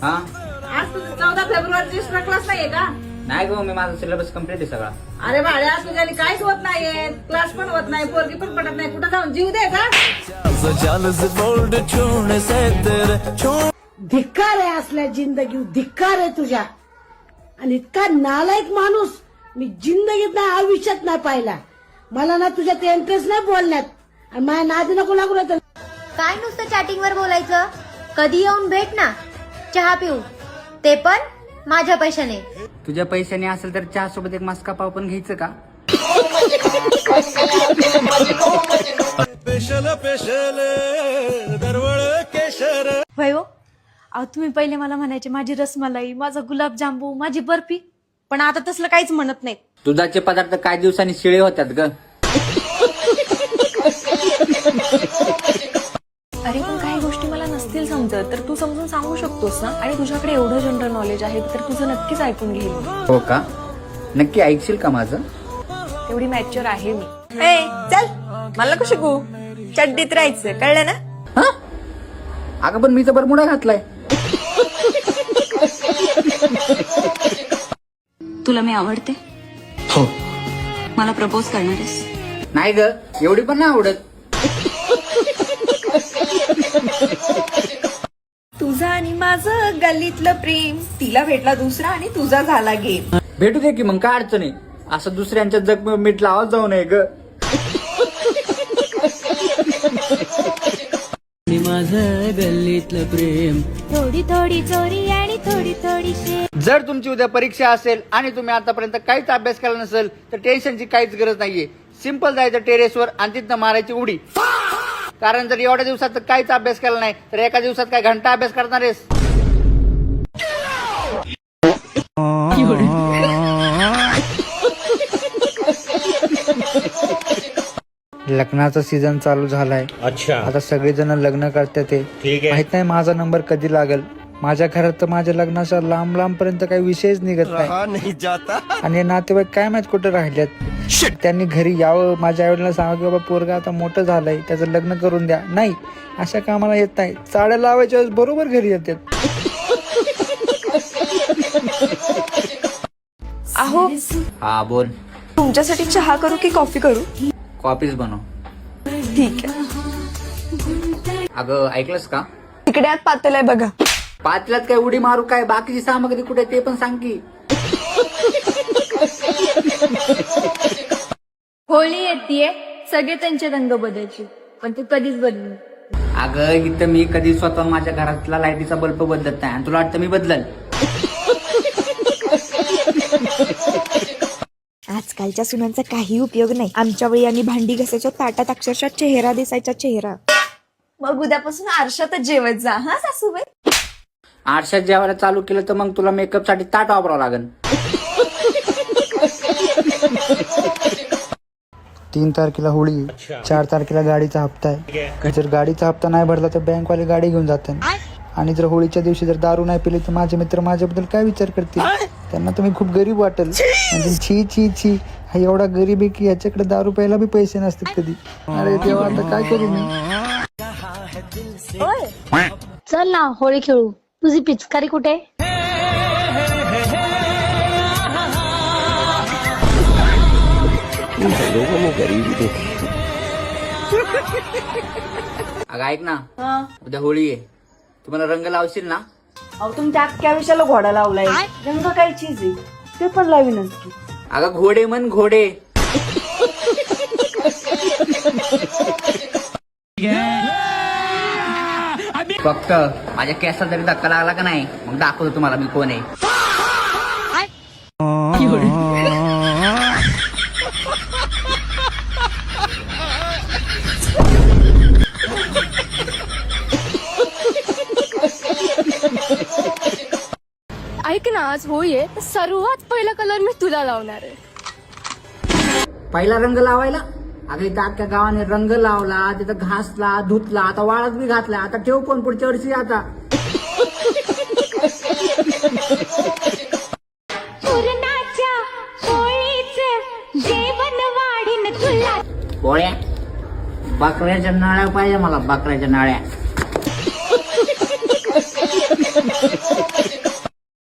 हा आज तुझं 14 फेब्रुवारी एक्स्ट्रा क्लास नाहीये का? नाही गो, मी माझा सिलेबस कम्प्लीट आहे सगळा. अरे भाड्या तुझ्याने काहीच होत नाहीये, क्लास पण होत नाही, पोरगी पण पडत नाही, कुठं जाऊन जीव दे का? धिक्कार आहे असल्या जिंदगी, धिक्कार आहे तुझ्या. आणि इतका नालायक माणूस मी जिंदगीत नाही, आयुष्यात नाही पाहिला. मला ना तुझ्यात इंटरेस्ट नाही बोलण्यात, आणि माझ्या नादी नको लागू राहतं. काय नुसतं चॅटिंगवर बोलायचं? कधी येऊन भेट ना, चहा पिऊ, ते पण माझ्या पैशाने. तुझ्या पैशाने असेल तर चहा सोबत एक मस्का पाव पण घ्यायचं का? होय हो. अहो तुम्ही पहिले मला म्हणायचे माझी रसमलाई, माझा गुलाबजांबू, माझी बर्फी, पण आता तसलं काहीच म्हणत नाही. दुधाचे पदार्थ काही दिवसांनी शिळे होतात ग. अरे पण काही गोष्टी मला नसतील समजत तर तू समजून सांगू शकतोस ना, आणि तुझ्याकडे एवढं जनरल नॉलेज आहे तर तुझं नक्कीच ऐकून घेईल. हो का? नक्की ऐकशील का माझं? तेवढी मॅच्युअर आहे मी. चल मला नको शिकू, चड्डीत राहायचं, कळलं ना? हा? अगं पण मी तर बरमुडा घातलाय. तुला मी आवडते? हो. मला प्रपोज करणार आहेस? नाही ग, एवढी पण नाही आवडत. तुझं आणि माझं गल्लीतलं प्रेम, तिला भेटला दुसरा आणि तुझा झाला गेम. भेटू दे की मग, काय अडचण आहे? असं दुसऱ्यांच्या जग मीठ लावत जाऊ नये ग. माझं गल्लीतलं प्रेम, थोडी थोडी चोरी आणि थोडी थोडी जर तुमची उद्या परीक्षा असेल आणि तुम्ही आतापर्यंत काहीच अभ्यास केला नसेल तर टेन्शनची काहीच गरज नाहीये. सिंपल जायचं टेरेसवर आणि तिथनं मारायची उडी. कारण जर एवढ्या दिवसात काहीच अभ्यास केला नाही तर एका दिवसात काय घंटा अभ्यास करणार आहेस? लग्नाचा सीझन चालू झालाय. अच्छा, आता सगळेजण लग्न करतात ते. माहित नाही माझा नंबर कधी लागल. माझ्या घरात तर माझ्या लग्नाच्या लांब लांब पर्यंत काही विषयच निघत नाही. आणि नातेवाईक काय माहित कुठे राहिल्यात. त्यांनी घरी यावं, माझ्या आईवडिलांना सांगा की बाबा पोरगा आता मोठं झालंय, त्याचं लग्न करून द्या. नाही, अशा कामाला येत नाही. चाड्या लावायच्या वेळेस बरोबर घरी येतात. अहो हा बोल. तुमच्यासाठी चहा करू की कॉफी करू? कॉपीज बनव. ठीक आहे. अगं ऐकलंस का? तिकडे आत पातेलं आहे बघा. पातल्यात काय उडी मारू काय? बाकीची सामग्री कुठे ते पण सांग की. होळी येतेय, सगळे त्यांचे रंग बदलायचे, पण ते कधीच बदलू. अगं इथं मी कधी स्वतः माझ्या घरातला लाईटीचा बल्ब बदलत नाही आणि तुला वाटतं मी बदलल? आजकालच्या सुनांचा काही उपयोग नाही. आमच्या वेळी आम्ही भांडी घासायच्या ताटात अक्षरशः चेहरा दिसायचा, चेहरा. मग उद्यापासून आरशातच जेवत जा हा सासूबाई. आरशात जेवायला चालू केलं तर मग तुला मेकअप साठी ताट वापरावं लागेल. 3 तारखेला होळी, 4 तारखेला गाडीचा हप्ता आहे. जर गाडीचा हप्ता नाही भरला तर बँकवाले गाडी घेऊन जातात. आणि जर होळीच्या दिवशी जर दारू नाही पिली तर माझे मित्र माझ्याबद्दल काय विचार करतील? त्यांना तुम्ही खूप गरीब वाटेल. म्हणजे छी छी छी, हा एवढा गरीब आहे की याच्याकडे दारू प्यायला बी पैसे नसतात कधी. अरे देवा, आता काय करू मी? चल ना होळी खेळू. तुझी पिचकारी कुठे? अगं ऐक ना, उद्या होळी आहे, तुम्हाला रंग लावशील ना? अहो तुमच्या अख्ख्या विषयाला घोडा लावलाय. रंग काय चीज आहे, ते पण लावीनच की. अगं घोडे म्हण, घोडे. फक्त माझ्या केसात जरी धक्का लागला का नाही मग दाखवतो तुम्हाला मी कोण आहे. ऐक ना, आज होळी आहे तर सर्वात पहिला कलर मी तुला लावणार आहे. पहिला रंग लावायला? अगं इथं अख्ख्या गावाने रंग लावला, तिथं घासला, धुतला, आता वाळत बी घातला. आता ठेव पण पुढच्या वर्षी. आता पुरणाच्या पोळीचं जेवण वाढीन तुला. पोळ्या बकऱ्याच्या नाळ्या पाहिजे मला, बकऱ्याच्या नाळ्या. आहे